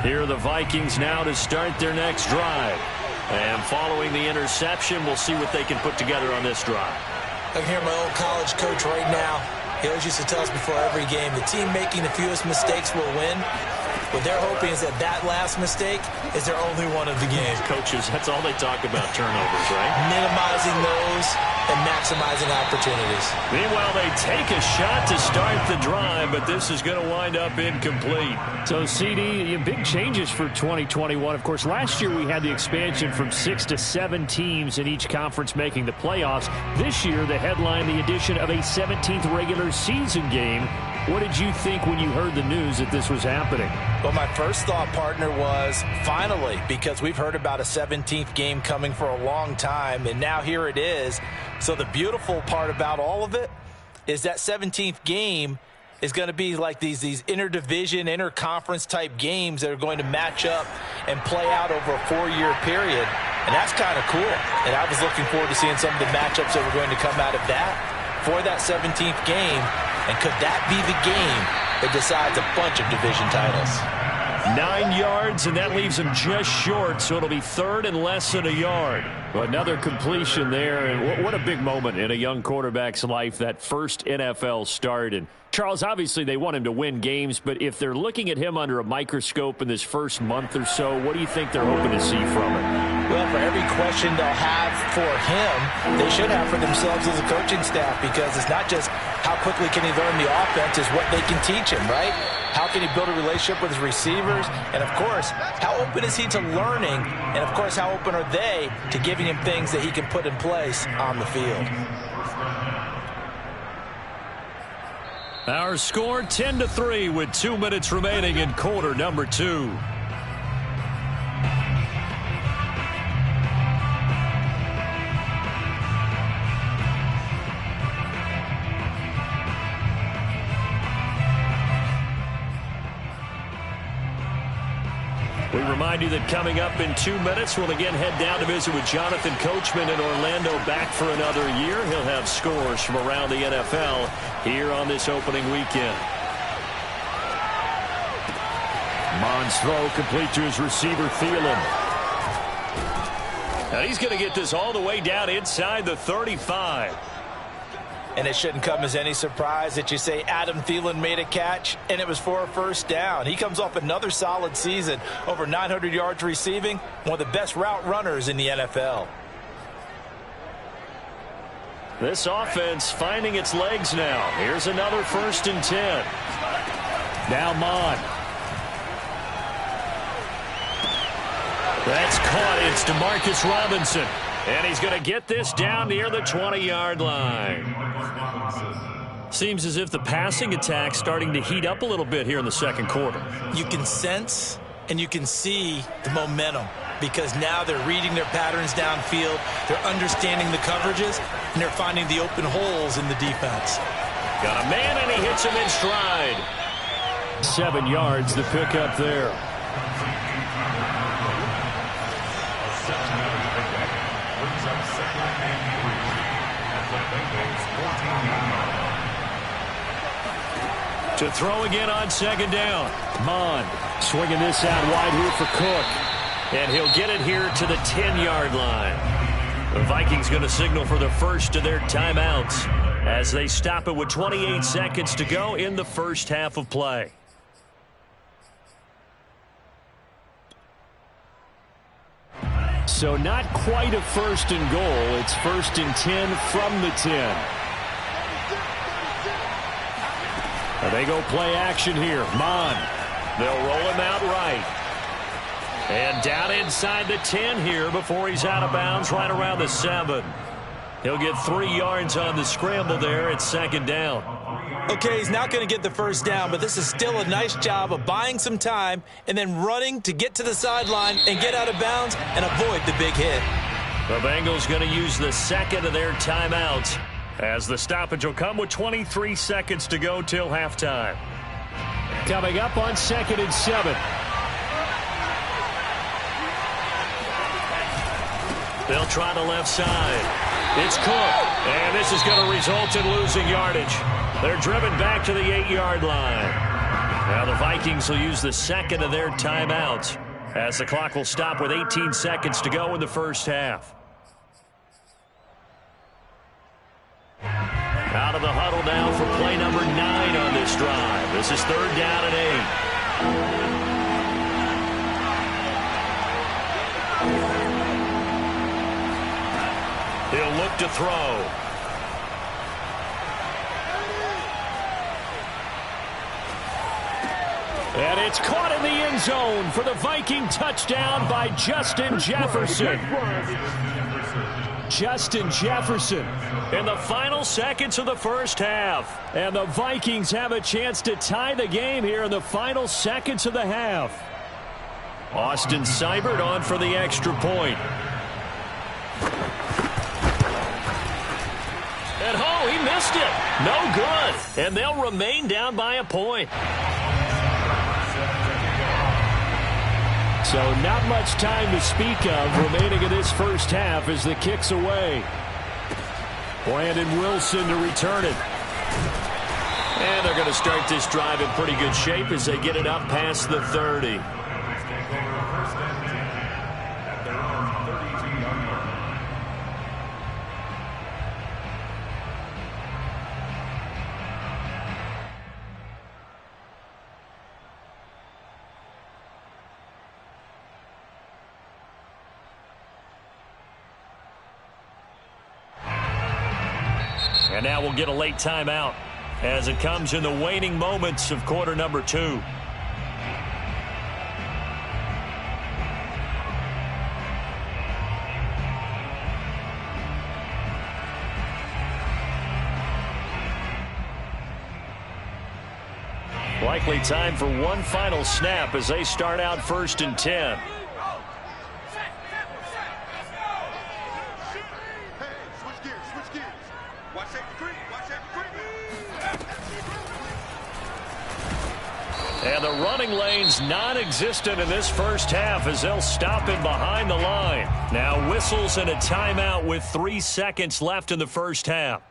Here are the Vikings now to start their next drive. And following the interception, we'll see what they can put together on this drive. I can hear my old college coach right now. He always used to tell us before every game, the team making the fewest mistakes will win. What they're hoping is that that last mistake is their only one of the game. Coaches, that's all they talk about, turnovers, right? Minimizing those and maximizing opportunities. Meanwhile, they take a shot to start the drive, but this is going to wind up incomplete. So, CD, big changes for 2021. Of course, last year we had the expansion from 6 to 7 teams in each conference making the playoffs. This year, the headline, the addition of a 17th regular season game. What did you think when you heard the news that this was happening? Well, my first thought, partner, was finally, because we've heard about a 17th game coming for a long time, and now here it is. So the beautiful part about all of it is that 17th game is going to be like these interdivision, interconference type games that are going to match up and play out over a 4-year period. And that's kind of cool. And I was looking forward to seeing some of the matchups that were going to come out of that for that 17th game. And could that be the game that decides a bunch of division titles? 9 yards, and that leaves him just short, so it'll be third and less than a yard. Another completion there, and what a big moment in a young quarterback's life, that first NFL start. And Charles, obviously they want him to win games, but if they're looking at him under a microscope in this first month or so, what do you think they're hoping to see from him? Well, for every question they'll have for him, they should have for themselves as a coaching staff, because it's not just how quickly can he learn the offense, it's what they can teach him, right? How can he build a relationship with his receivers? And, of course, how open is he to learning? And, of course, how open are they to giving him things that he can put in place on the field? Our score 10-3 with 2 minutes remaining in quarter number 2. We remind you that coming up in 2 minutes, we'll again head down to visit with Jonathan Coachman in Orlando, back for another year. He'll have scores from around the NFL here on this opening weekend. Mond's throw complete to his receiver, Thielen. Now he's going to get this all the way down inside the 35. And it shouldn't come as any surprise that you say Adam Thielen made a catch, and it was for a first down. He comes off another solid season, over 900 yards receiving, one of the best route runners in the NFL. This offense finding its legs now. Here's another 1st and 10. Now Mond. That's caught. It's DeMarcus Robinson. And he's going to get this down near the 20-yard line. Seems as if the passing attack's starting to heat up a little bit here in the second quarter. You can sense and you can see the momentum, because now they're reading their patterns downfield, they're understanding the coverages, and they're finding the open holes in the defense. Got a man, and he hits him in stride. 7 yards, the pickup there. To throw again on second down. Mond swinging this out wide here for Cook. And he'll get it here to the 10-yard line. The Vikings going to signal for the first of their timeouts as they stop it with 28 seconds to go in the first half of play. So not quite a 1st and goal. It's 1st and 10 from the 10. They go play action here. Mond. They'll roll him out right. And down inside the 10 here before he's out of bounds right around the 7. He'll get 3 yards on the scramble there at second down. Okay, he's not going to get the first down, but this is still a nice job of buying some time and then running to get to the sideline and get out of bounds and avoid the big hit. The Bengals going to use the second of their timeouts, as the stoppage will come with 23 seconds to go till halftime. Coming up on 2nd and 7. They'll try the left side. It's Cook, and this is going to result in losing yardage. They're driven back to the 8-yard line. Now the Vikings will use the second of their timeouts as the clock will stop with 18 seconds to go in the first half. Out of the huddle now for play number 9 on this drive. This is 3rd down and 8. He'll look to throw. And it's caught in the end zone for the Viking touchdown by Justin Jefferson. Justin Jefferson in the final seconds of the first half. And the Vikings have a chance to tie the game here in the final seconds of the half. Austin Seibert on for the extra point. And oh, he missed it. No good. And they'll remain down by a point. So not much time to speak of remaining in this first half as the kick's away. Brandon Wilson to return it. And they're going to start this drive in pretty good shape as they get it up past the 30. And now we'll get a late timeout as it comes in the waning moments of quarter number 2. Likely time for one final snap as they start out 1st and 10. And the running lane's non-existent in this first half as they'll stop him behind the line. Now whistles and a timeout with 3 seconds left in the first half.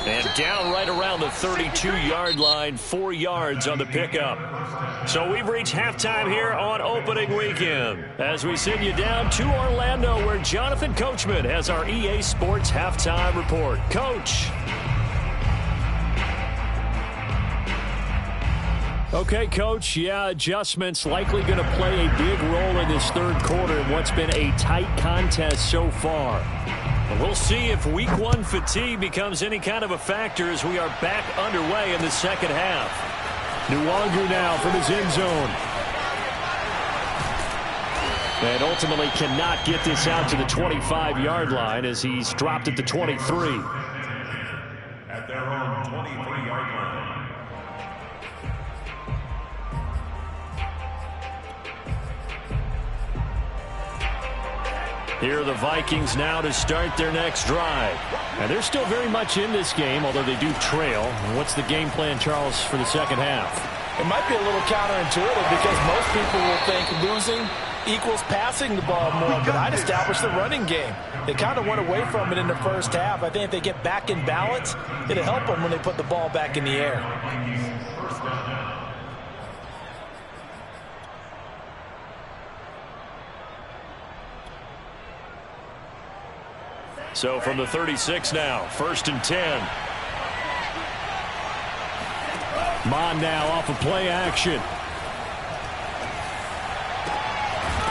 And down right around the 32-yard line, 4 yards on the pickup. So we've reached halftime here on opening weekend as we send you down to Orlando where Jonathan Coachman has our EA Sports halftime report. Coach. Okay, Coach, yeah, adjustments likely going to play a big role in this third quarter in what's been a tight contest so far. And we'll see if week 1 fatigue becomes any kind of a factor as we are back underway in the second half. Nwangu now from his end zone. And ultimately cannot get this out to the 25-yard line as he's dropped at the 23. At their own 23-yard line. Here are the Vikings now to start their next drive. And they're still very much in this game, although they do trail. What's the game plan, Charles, for the second half? It might be a little counterintuitive because most people will think losing equals passing the ball more, but I'd establish the running game. They kind of went away from it in the first half. I think if they get back in balance, it'll help them when they put the ball back in the air. So from the 36 now, 1st and 10. Mon now off of play action.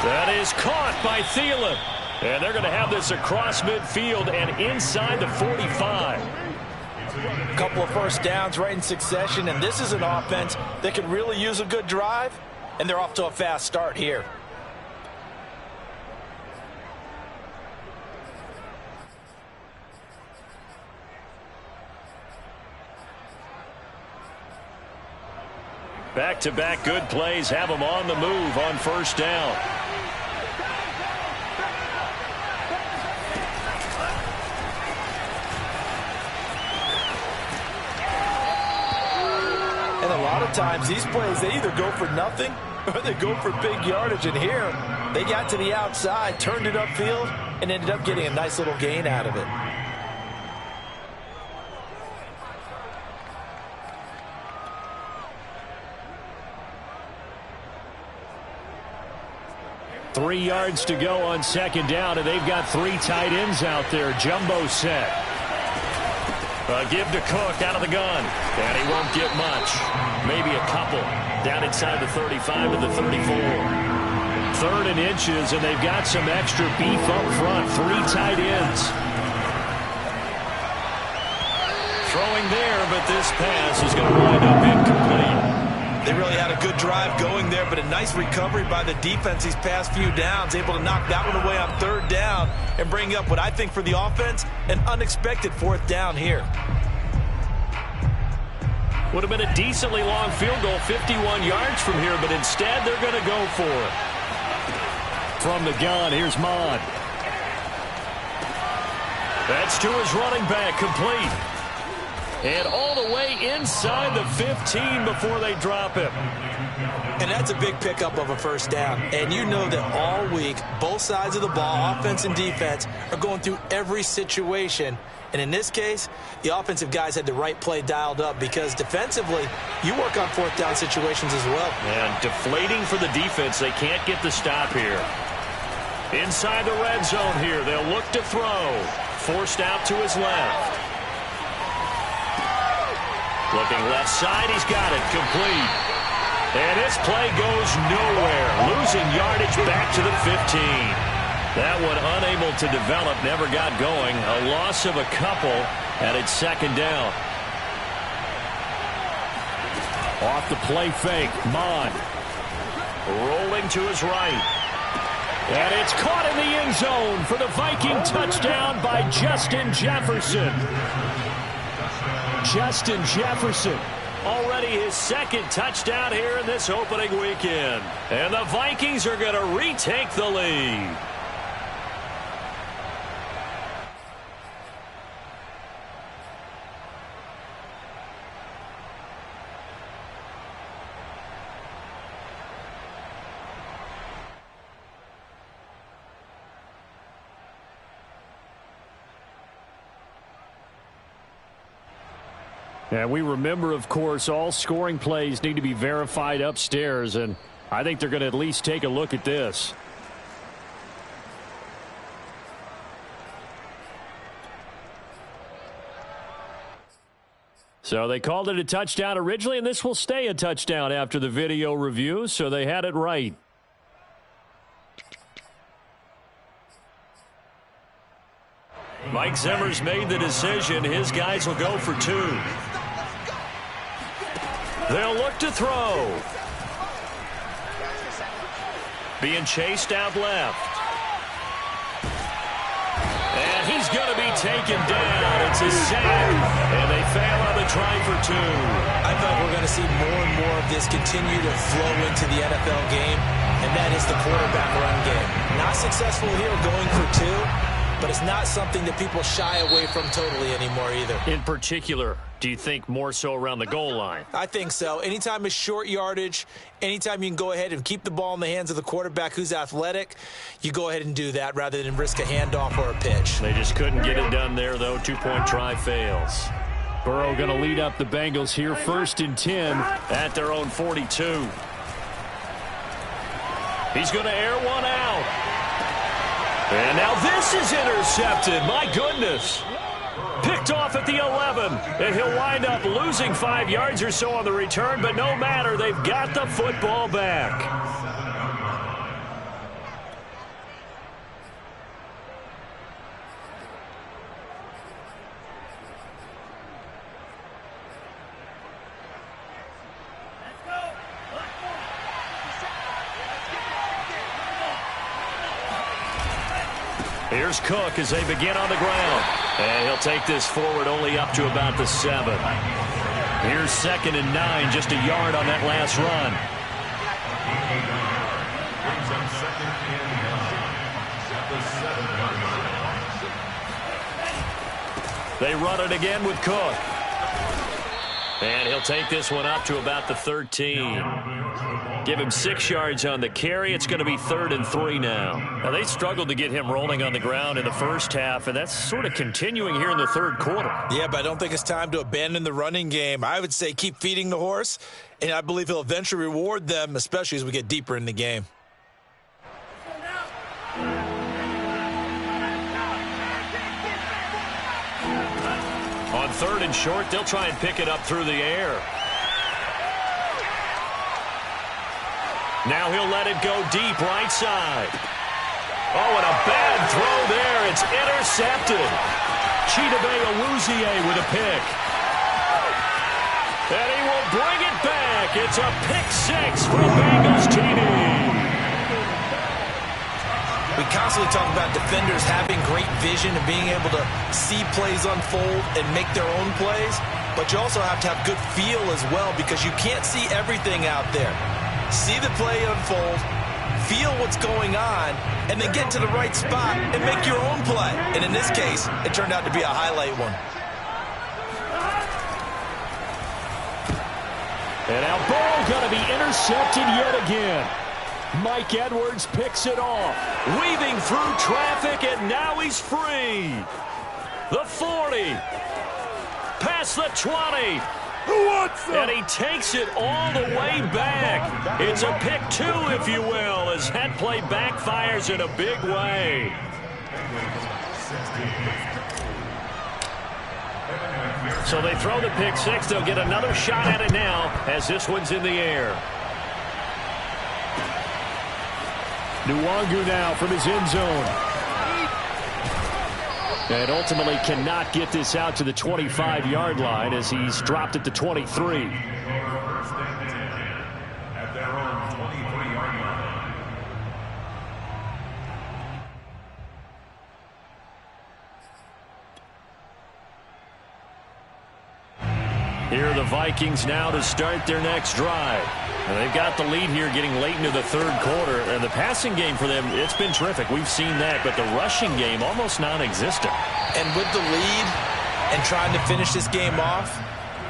That is caught by Thielen. And they're going to have this across midfield and inside the 45. A couple of first downs right in succession, and this is an offense that could really use a good drive, and they're off to a fast start here. Back-to-back good plays have them on the move on 1st down. And a lot of times these plays, they either go for nothing or they go for big yardage. And here, they got to the outside, turned it upfield, and ended up getting a nice little gain out of it. Three yards to go on second down, and they've got three tight ends out there. Jumbo set. Give to Cook out of the gun, and he won't get much. Maybe a couple. Down inside the 35 to the 34. Third and inches, and they've got some extra beef up front. Three tight ends. Throwing there, but this pass is going to wind up incomplete. They really had a good drive going there, but a nice recovery by the defense these past few downs, able to knock that one away on third down and bring up what I think for the offense, an unexpected fourth down here. Would have been a decently long field goal, 51 yards from here, but instead they're going to go for it. From the gun, here's Mon. That's to his running back, complete. And all the way inside the 15 before they drop him. And that's a big pickup of a first down. And you know that all week, both sides of the ball, offense and defense, are going through every situation. And in this case, the offensive guys had the right play dialed up because defensively, you work on fourth down situations as well. And deflating for the defense. They can't get the stop here. Inside the red zone here. They'll look to throw. Forced out to his left. Looking left side, he's got it, complete. And his play goes nowhere. Losing yardage back to the 15. That one unable to develop, never got going. A loss of a couple, and it's second down. Off the play fake, Mon. Rolling to his right. And it's caught in the end zone for the Viking touchdown by Justin Jefferson. Justin Jefferson, already his second touchdown here in this opening weekend. And the Vikings are going to retake the lead. And we remember, of course, all scoring plays need to be verified upstairs, and I think they're going to at least take a look at this. So they called it a touchdown originally, and this will stay a touchdown after the video review, so they had it right. Mike Zimmer's made the decision. His guys will go for two. They'll look to throw. Being chased out left. And he's going to be taken down. It's a sack. And they fail on the try for two. I thought we're going to see more and more of this continue to flow into the NFL game, and that is the quarterback run game. Not successful here going for two, but it's not something that people shy away from totally anymore either. In particular, do you think more so around the goal line? I think so. Anytime it's short yardage, anytime you can go ahead and keep the ball in the hands of the quarterback who's athletic, you go ahead and do that rather than risk a handoff or a pitch. They just couldn't get it done there, though. Two-point try fails. Burrow going to lead up the Bengals here, 1st and 10 at their own 42. He's going to air one out. And now this is intercepted. My goodness. Picked off at the 11. And he'll wind up losing 5 yards or so on the return, but no matter, they've got the football back. Here's Cook as they begin on the ground. And he'll take this forward only up to about the 7. Here's 2nd and 9, just a yard on that last run. They run it again with Cook. And he'll take this one up to about the 13. Give him 6 yards on the carry. It's going to be 3rd and 3 now. Now, they struggled to get him rolling on the ground in the first half, and that's sort of continuing here in the third quarter. Yeah, but I don't think it's time to abandon the running game. I would say keep feeding the horse, and I believe he'll eventually reward them, especially as we get deeper in the game. On 3rd and short, they'll try and pick it up through the air. Now he'll let it go deep right side. Oh, and a bad throw there. It's intercepted. Chidobe Awuzie with a pick. And he will bring it back. It's a pick 6 for Bengals TD. We constantly talk about defenders having great vision and being able to see plays unfold and make their own plays, but you also have to have good feel as well because you can't see everything out there. See the play unfold, feel what's going on, and then get to the right spot and make your own play. And in this case, it turned out to be a highlight one. And now Burrow going to be intercepted yet again. Mike Edwards picks it off. Weaving through traffic, and now he's free. The 40. Past the 20. And he takes it all the way back. It's a pick 2, if you will, as that play backfires in a big way. So they throw the pick 6. They'll get another shot at it now as this one's in the air. Nwangu now from his end zone. And ultimately cannot get this out to the 25-yard line as he's dropped at the 23. First and 10 at their own 23-yard line. Here are the Vikings now to start their next drive. And they've got the lead here getting late into the third quarter. And the passing game for them, it's been terrific. We've seen that. But the rushing game, almost non-existent. And with the lead and trying to finish this game off,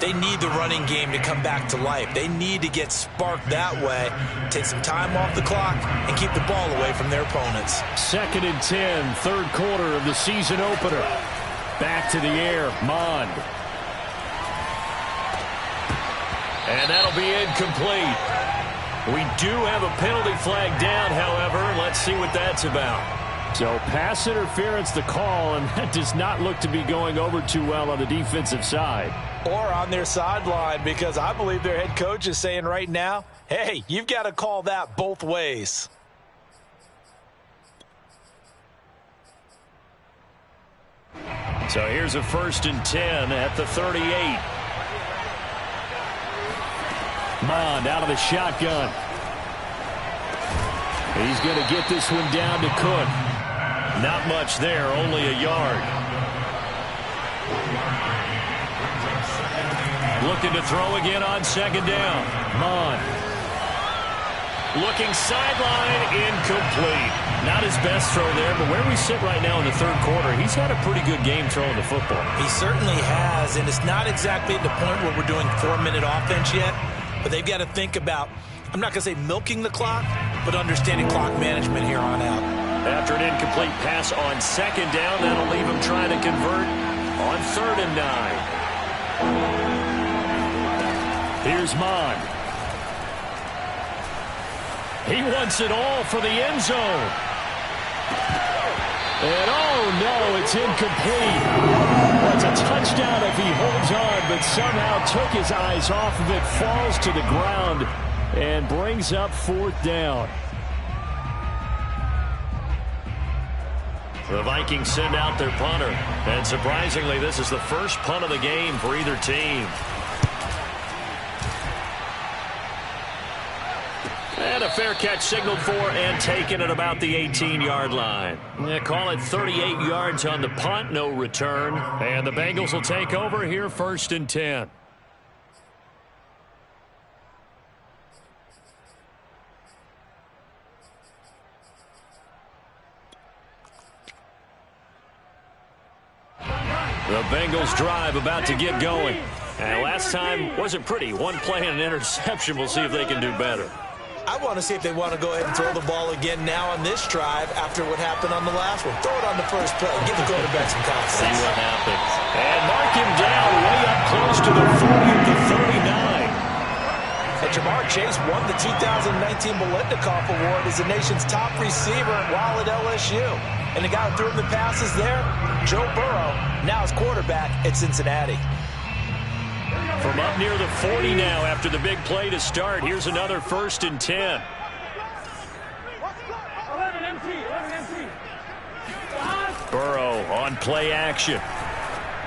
they need the running game to come back to life. They need to get sparked that way, take some time off the clock, and keep the ball away from their opponents. 2nd and 10, third quarter of the season opener. Back to the air, Mond. And that'll be incomplete. We do have a penalty flag down, however. Let's see what that's about. So pass interference the call, and that does not look to be going over too well on the defensive side. Or on their sideline, because I believe their head coach is saying right now, hey, you've got to call that both ways. So here's a 1st and 10 at the 38. Mond out of the shotgun. He's going to get this one down to Cook. Not much there, only a yard. Looking to throw again on 2nd down. Mond. Looking sideline, incomplete. Not his best throw there, but where we sit right now in the third quarter, he's had a pretty good game throwing the football. He certainly has, and it's not exactly at the point where we're doing 4-minute offense yet. But they've got to think about, I'm not going to say milking the clock, but understanding clock management here on out. After an incomplete pass on 2nd down, that'll leave him trying to convert on 3rd and 9. Here's Mond. He wants it all for the end zone. And oh no, it's incomplete. Well, it's a touchdown if he holds on, but somehow took his eyes off of it, falls to the ground, and brings up 4th down. The Vikings send out their punter, and surprisingly, this is the first punt of the game for either team. And a fair catch signaled for and taken at about the 18-yard line. Yeah, call it 38 yards on the punt, no return. And the Bengals will take over here 1st and 10. The Bengals drive about to get going. And last time wasn't pretty. One play and an interception. We'll see if they can do better. I want to see if they want to go ahead and throw the ball again now on this drive after what happened on the last one. Throw it on the first play. Give the quarterback some confidence. See what happens. And mark him down way up close to the 40 at the 39. And Jamar Chase won the 2019 Biletnikoff Award as the nation's top receiver while at LSU. And the guy who threw him the passes there, Joe Burrow, now is quarterback at Cincinnati. From up near the 40 now after the big play to start. Here's another 1st and 10. Burrow on play action.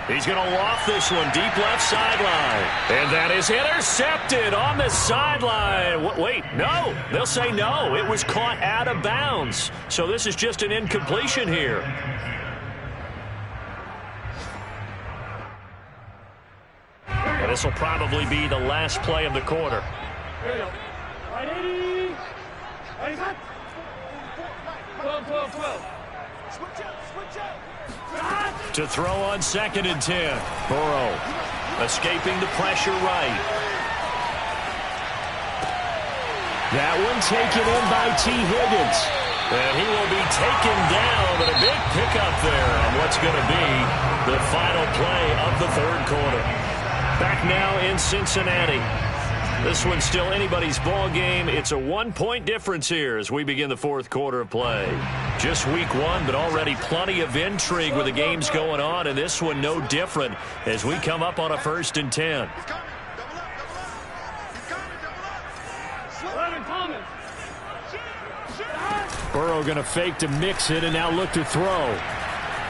He's going to loft this one deep left sideline. And that is intercepted on the sideline. Wait, no. They'll say no. It was caught out of bounds. So this is just an incompletion here. And this will probably be the last play of the quarter. To throw on 2nd and 10. Burrow escaping the pressure right. That one taken in by T. Higgins. And he will be taken down, but a big pickup there on what's going to be the final play of the 3rd quarter. Back now in Cincinnati. This one's still anybody's ball game. It's a 1-point difference here as we begin the 4th quarter of play. Just week 1, but already plenty of intrigue with the games going on, and this one no different as we come up on a 1st and 10. Burrow going to fake to mix it and now look to throw.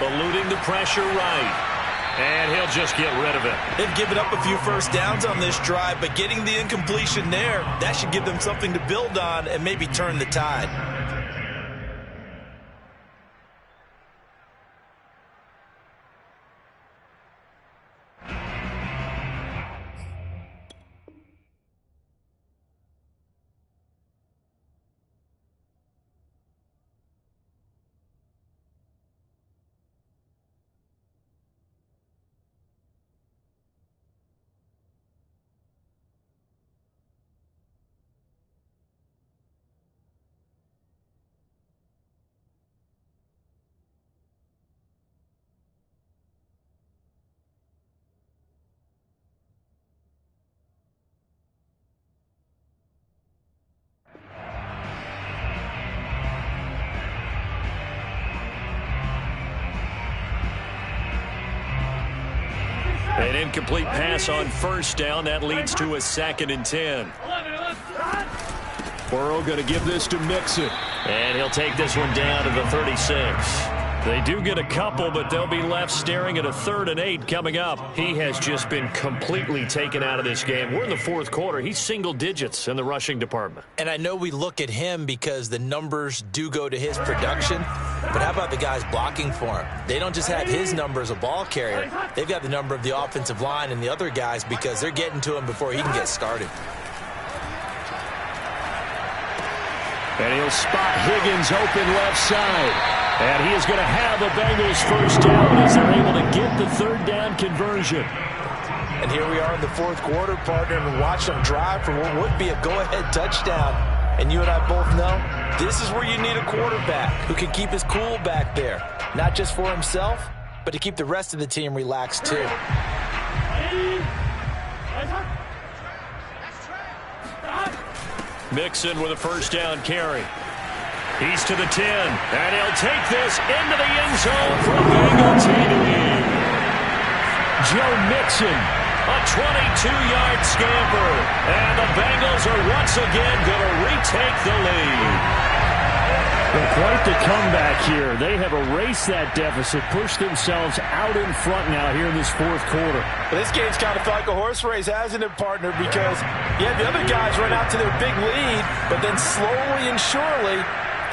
Eluding the pressure right. And he'll just get rid of it. They've given up a few first downs on this drive, but getting the incompletion there, that should give them something to build on and maybe turn the tide. An incomplete pass on 1st down. That leads to a 2nd and 10. Burrow going to give this to Mixon. And he'll take this one down to the 36. They do get a couple, but they'll be left staring at a 3rd and 8 coming up. He has just been completely taken out of this game. We're in the 4th quarter. He's single digits in the rushing department. And I know we look at him because the numbers do go to his production, but how about the guys blocking for him? They don't just have his number as a ball carrier. They've got the number of the offensive line and the other guys because they're getting to him before he can get started. And he'll spot Higgins open left side. And he is going to have a Bengals 1st down as they're able to get the 3rd down conversion. And here we are in the 4th quarter, partner, and watch them drive for what would be a go-ahead touchdown. And you and I both know this is where you need a quarterback who can keep his cool back there. Not just for himself, but to keep the rest of the team relaxed too. Mixon with a 1st down carry. He's to the 10, and he'll take this into the end zone for a Bengal TD. Joe Mixon, a 22-yard scamper, and the Bengals are once again going to retake the lead. Well, quite the comeback here. They have erased that deficit, pushed themselves out in front now here in this 4th quarter. Well, this game's kind of like a horse race, hasn't it, partner? Because you have the other guys run out to their big lead, but then slowly and surely,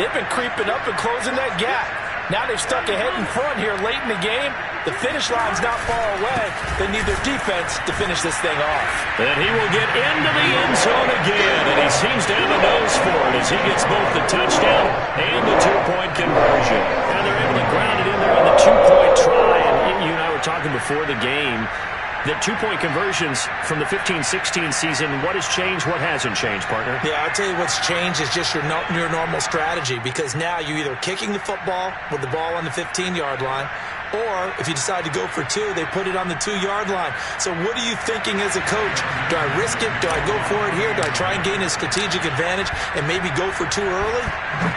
they've been creeping up and closing that gap. Now they've stuck ahead in front here late in the game. The finish line's not far away. They need their defense to finish this thing off. And he will get into the end zone again, and he seems to have a nose for it as he gets both the touchdown and the 2-point conversion. And they're able to ground it in there on the 2-point try. And you and I were talking before the game. The two-point conversions from the 15-16 season, what has changed, what hasn't changed, partner? Yeah, I'll tell you what's changed is just your normal strategy, because now you're either kicking the football with the ball on the 15-yard line, or if you decide to go for two, they put it on the 2-yard line. So what are you thinking as a coach? Do I risk it? Do I go for it here? Do I try and gain a strategic advantage and maybe go for two early?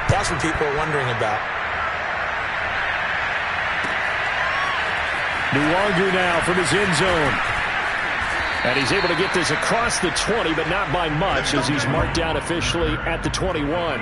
That's what people are wondering about. Nwangu now from his end zone. And he's able to get this across the 20, but not by much, as he's marked down officially at the 21.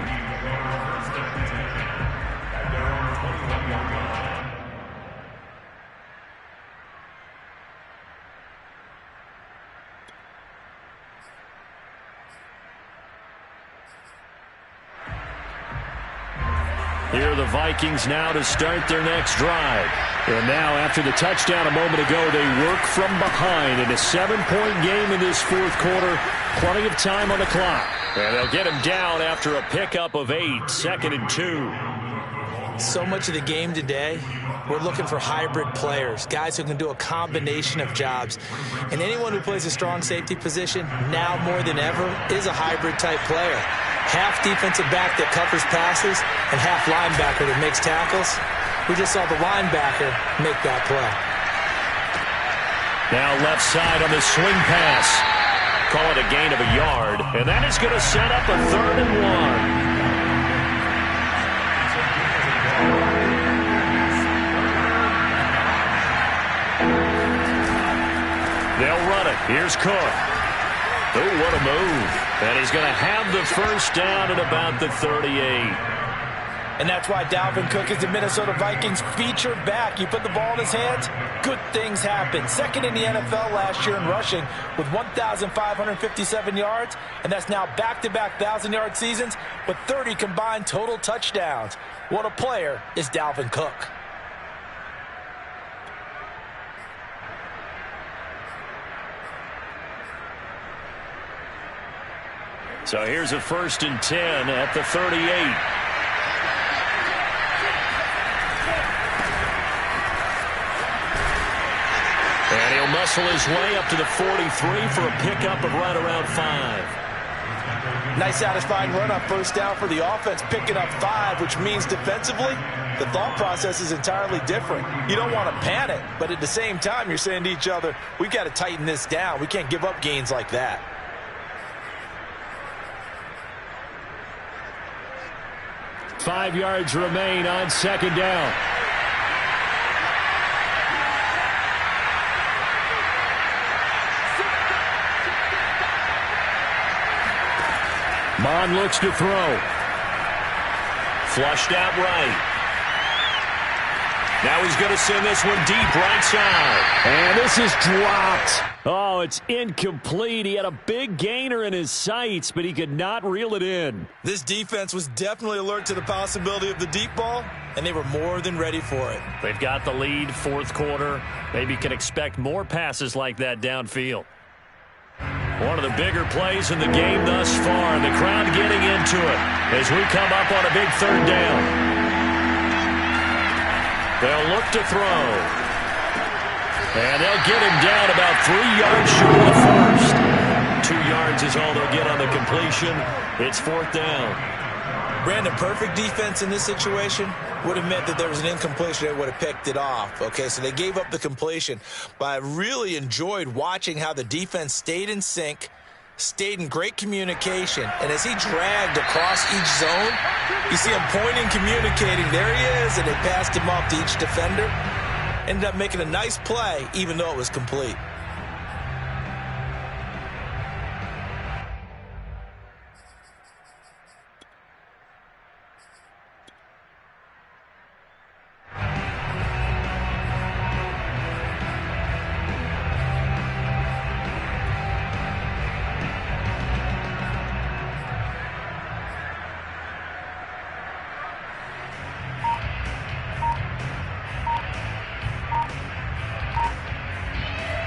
Here are the Vikings now to start their next drive. And now, after the touchdown a moment ago, they work from behind in a 7-point game in this fourth quarter. Plenty of time on the clock. And they'll get him down after a pickup of 8, 2nd and 2. So much of the game today, we're looking for hybrid players, guys who can do a combination of jobs. And anyone who plays a strong safety position, now more than ever, is a hybrid-type player. Half defensive back that covers passes and half linebacker that makes tackles. We just saw the linebacker make that play. Now left side on the swing pass. Call it a gain of a yard, and that is going to set up a 3rd and 1. They'll run it. Here's Cook. Oh, what a move. And he's going to have the first down at about the 38. And that's why Dalvin Cook is the Minnesota Vikings feature back. You put the ball in his hands, good things happen. Second in the NFL last year in rushing with 1,557 yards, and that's now back-to-back 1,000-yard seasons with 30 combined total touchdowns. What a player is Dalvin Cook. So here's a 1st and 10 at the 38. And he'll muscle his way up to the 43 for a pickup of right around 5. Nice satisfying run on first down for the offense, picking up 5, which means defensively, the thought process is entirely different. You don't want to panic, but at the same time, you're saying to each other, we've got to tighten this down. We can't give up gains like that. Five yards remain on 2nd down. Mon looks to throw. Flushed out right. Now he's going to send this one deep right side. And this is dropped. Oh, it's incomplete. He had a big gainer in his sights, but he could not reel it in. This defense was definitely alert to the possibility of the deep ball, and they were more than ready for it. They've got the lead, fourth quarter. Maybe can expect more passes like that downfield. One of the bigger plays in the game thus far, and the crowd getting into it as we come up on a big 3rd down. They'll look to throw. And they'll get him down about 3 yards short of the first. 2 yards is all they'll get on the completion. It's 4th down. Brandon, perfect defense in this situation would have meant that there was an incompletion. They would have picked it off. Okay, so they gave up the completion. But I really enjoyed watching how the defense stayed in sync, stayed in great communication. And as he dragged across each zone, you see him pointing, communicating. There he is, and they passed him off to each defender. Ended up making a nice play, even though it was complete.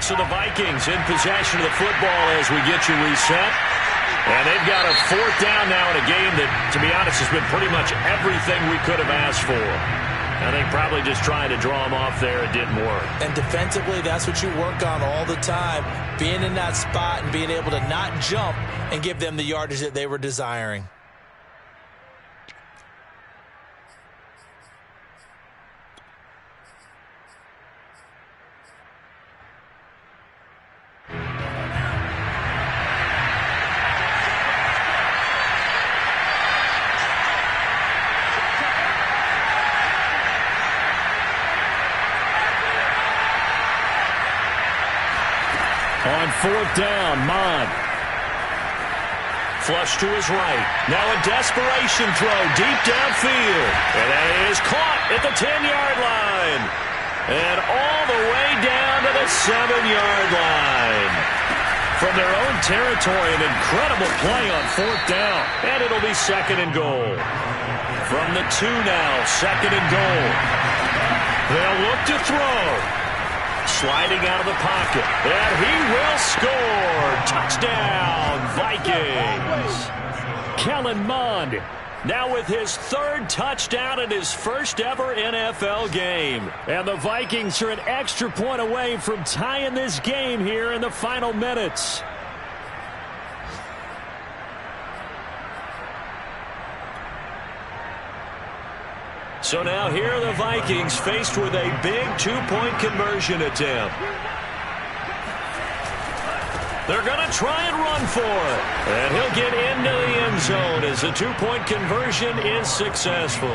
So the Vikings in possession of the football as we get you reset. And they've got a 4th down now in a game that, to be honest, has been pretty much everything we could have asked for. I think probably just trying to draw him off there, it didn't work. And defensively, that's what you work on all the time. Being in that spot and being able to not jump and give them the yardage that they were desiring. On fourth down, Mon. Flush to his right. Now a desperation throw deep downfield. And that is caught at the 10-yard line. And all the way down to the 7-yard line. From their own territory, an incredible play on fourth down. And it'll be second and goal. From the 2 now, second and goal. They'll look to throw. Sliding out of the pocket. And he will score. Touchdown, Vikings. Kellen Mond now with his 3rd touchdown in his first ever NFL game. And the Vikings are an extra point away from tying this game here in the final minutes. So now here are the Vikings faced with a big 2-point conversion attempt. They're going to try and run for it. And he'll get into the end zone as the 2-point conversion is successful.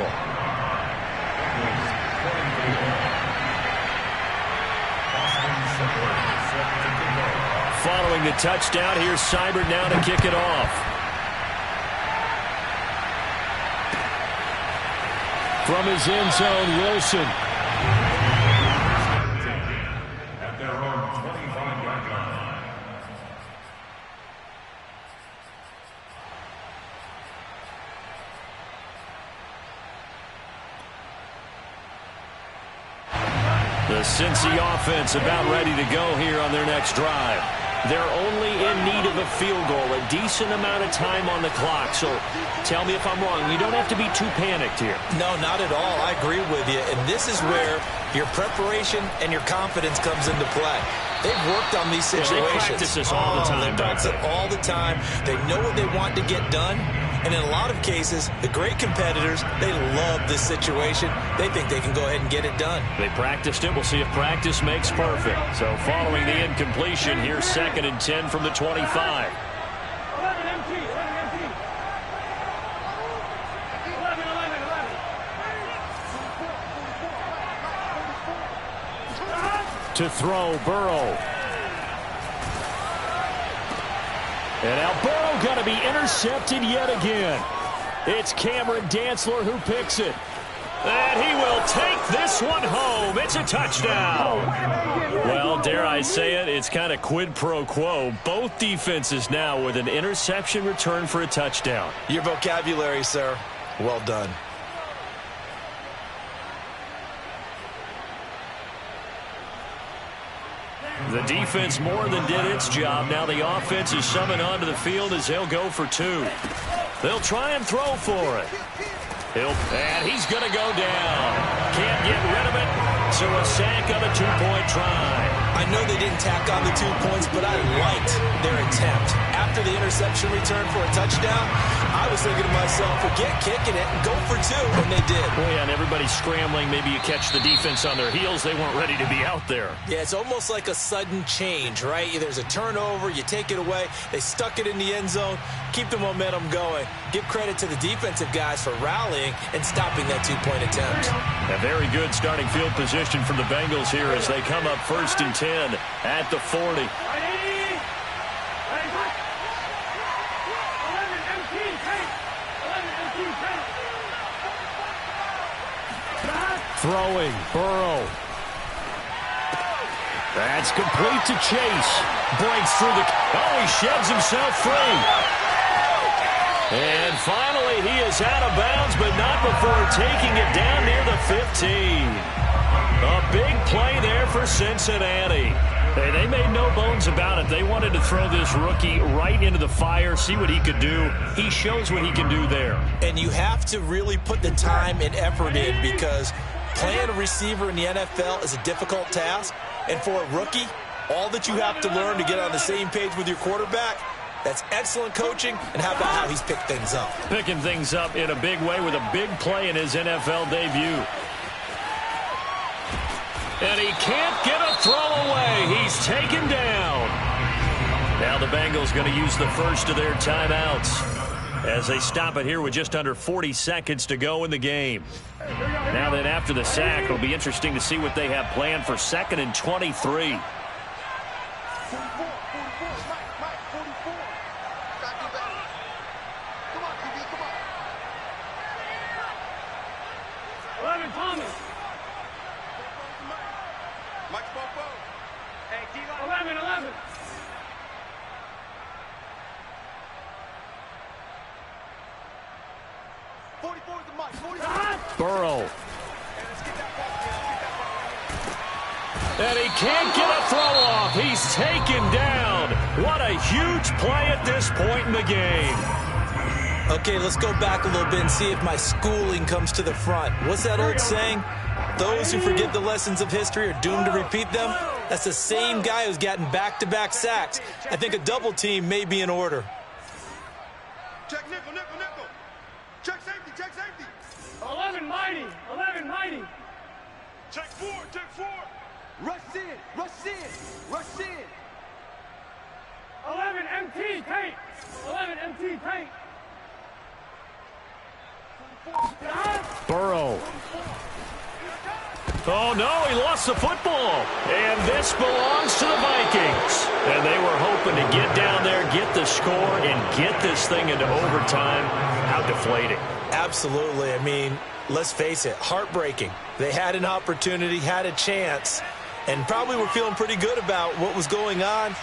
Following the touchdown, here's Seibert now to kick it off. From his end zone, Wilson. At their own 25-yard line. The Cincy offense about ready to go here on their next drive. They're only in need of a field goal, a decent amount of time on the clock. So tell me if I'm wrong. You don't have to be too panicked here. No, not at all. I agree with you. And this is where your preparation and your confidence comes into play. They've worked on these situations. Yeah, they practice this all the time. They practice it all the time. They know what they want to get done. And in a lot of cases, the great competitors, they love this situation. They think they can go ahead and get it done. They practiced it. We'll see if practice makes perfect. So following the incompletion, here's 2nd and 10 from the 25. To throw, Burrow. And now Burrow going to be intercepted yet again. It's Cameron Dantzler who picks it. And he will take this one home. It's a touchdown. Well, dare I say it, it's kind of quid pro quo. Both defenses now with an interception return for a touchdown. Your vocabulary, sir. Well done. The defense more than did its job. Now the offense is summoned onto the field as they'll go for 2. They'll try and throw for it. And he's going to go down. Can't get rid of it. So a sack on a 2-point try. I know they didn't tack on the 2 points, but I liked their attempt. After the interception return for a touchdown, I was thinking to myself, forget kicking it and go for 2, and they did. Well, yeah, and everybody's scrambling. Maybe you catch the defense on their heels. They weren't ready to be out there. Yeah, it's almost like a sudden change, right? There's a turnover, you take it away, they stuck it in the end zone, keep the momentum going. Give credit to the defensive guys for rallying and stopping that 2-point attempt. A very good starting field position for the Bengals here as they come up 1st and 10 at the 40. Throwing, Burrow. That's complete to Chase. Breaks through the... Oh, he sheds himself free. And finally, he is out of bounds, but not before taking it down near the 15. A big play there for Cincinnati. Hey, they made no bones about it. They wanted to throw this rookie right into the fire, see what he could do. He shows what he can do there. And you have to really put the time and effort in because Playing a receiver in the NFL is a difficult task. And for a rookie, all that you have to learn to get on the same page with your quarterback, that's excellent coaching. And how about how he's picked things up? Picking things up in a big way with a big play in his NFL debut. And he can't get a throw away. He's taken down. Now the Bengals going to use the first of their timeouts as they stop it here with just under 40 seconds to go in the game. Now then, after the sack, it'll be interesting to see what they have planned for 2nd and 23. Burrow. And he can't get a throw off. He's taken down. What a huge play at this point in the game. Okay, let's go back a little bit and see if my schooling comes to the front. What's that old saying? Those who forget the lessons of history are doomed to repeat them. That's the same guy who's gotten back-to-back sacks. I think a double team may be in order. Check nickel, nickel, nickel. Check safety, check safety. 11 mighty, 11 mighty. Check 4, check 4. Rush in, rush in, rush in. 11 MT paint, 11 MT paint. Burrow. Oh, no, he lost the football. And this belongs to the Vikings. And they were hoping to get down there, get the score, and get this thing into overtime. How deflating. Absolutely. I mean, let's face it, heartbreaking. They had an opportunity, had a chance, and probably were feeling pretty good about what was going on,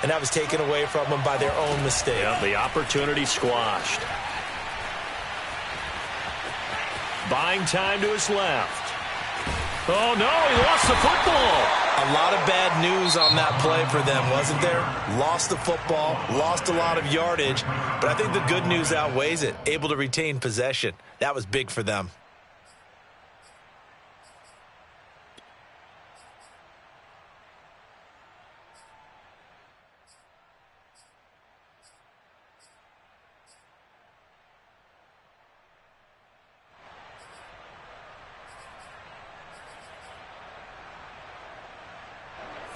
and that was taken away from them by their own mistake. Yeah, the opportunity squashed. Buying time to his left. Oh, no, he lost the football. A lot of bad news on that play for them, wasn't there? Lost the football, lost a lot of yardage, but I think the good news outweighs it. Able to retain possession. That was big for them.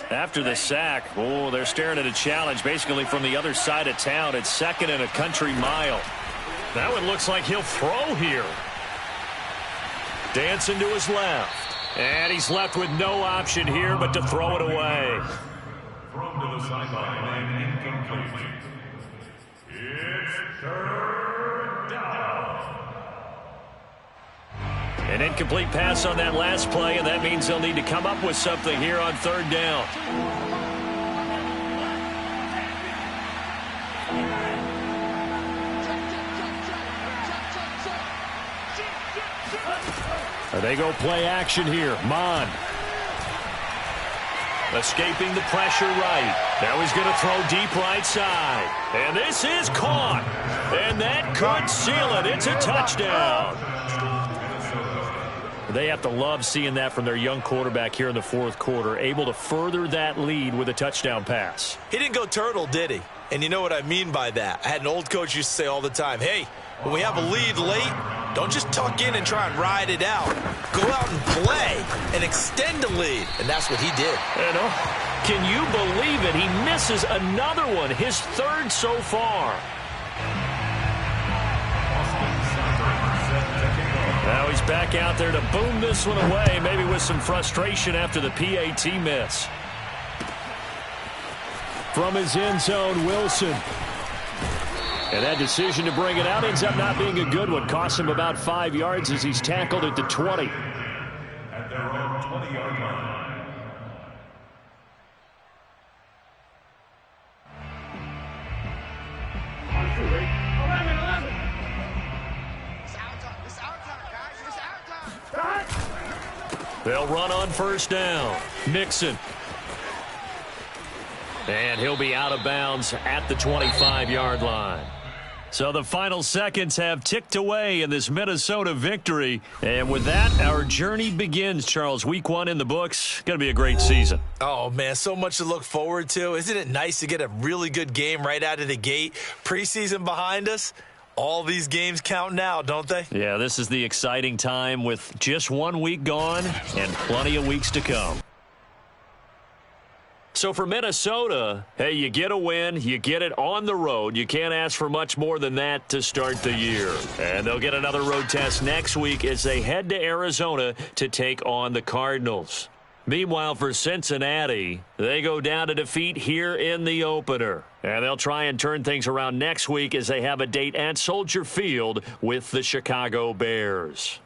After the sack, oh, they're staring at a challenge basically from the other side of town. It's 2nd and a country mile. That one looks like he'll throw here. Dancing to his left. And he's left with no option here but to throw it away. Thrown to the sideline and incomplete. It's 3rd down. An incomplete pass on that last play, and that means they'll need to come up with something here on 3rd down. They go play action here. Mon. Escaping the pressure right. Now he's going to throw deep right side. And this is caught. And that could seal it. It's a touchdown. They have to love seeing that from their young quarterback here in the 4th quarter, able to further that lead with a touchdown pass. He didn't go turtle, did he? And you know what I mean by that. I had an old coach used to say all the time, hey, when we have a lead late, don't just tuck in and try and ride it out. Go out and play and extend the lead. And that's what he did. Can you believe it? He misses another one, his 3rd so far. Now he's back out there to boom this one away, maybe with some frustration after the PAT miss. From his end zone, Wilson. And that decision to bring it out ends up not being a good one. Costs him about 5 yards as he's tackled at the 20. At their own 20-yard line. They'll run on 1st down. Mixon. And he'll be out of bounds at the 25-yard line. So the final seconds have ticked away in this Minnesota victory. And with that, our journey begins, Charles. Week 1 in the books. Going to be a great season. Oh, man, so much to look forward to. Isn't it nice to get a really good game right out of the gate? Preseason behind us. All these games count now, don't they? Yeah, this is the exciting time with just 1 week gone and plenty of weeks to come. So for Minnesota, hey, you get a win, you get it on the road. You can't ask for much more than that to start the year. And they'll get another road test next week as they head to Arizona to take on the Cardinals. Meanwhile, for Cincinnati, they go down to defeat here in the opener. And they'll try and turn things around next week as they have a date at Soldier Field with the Chicago Bears.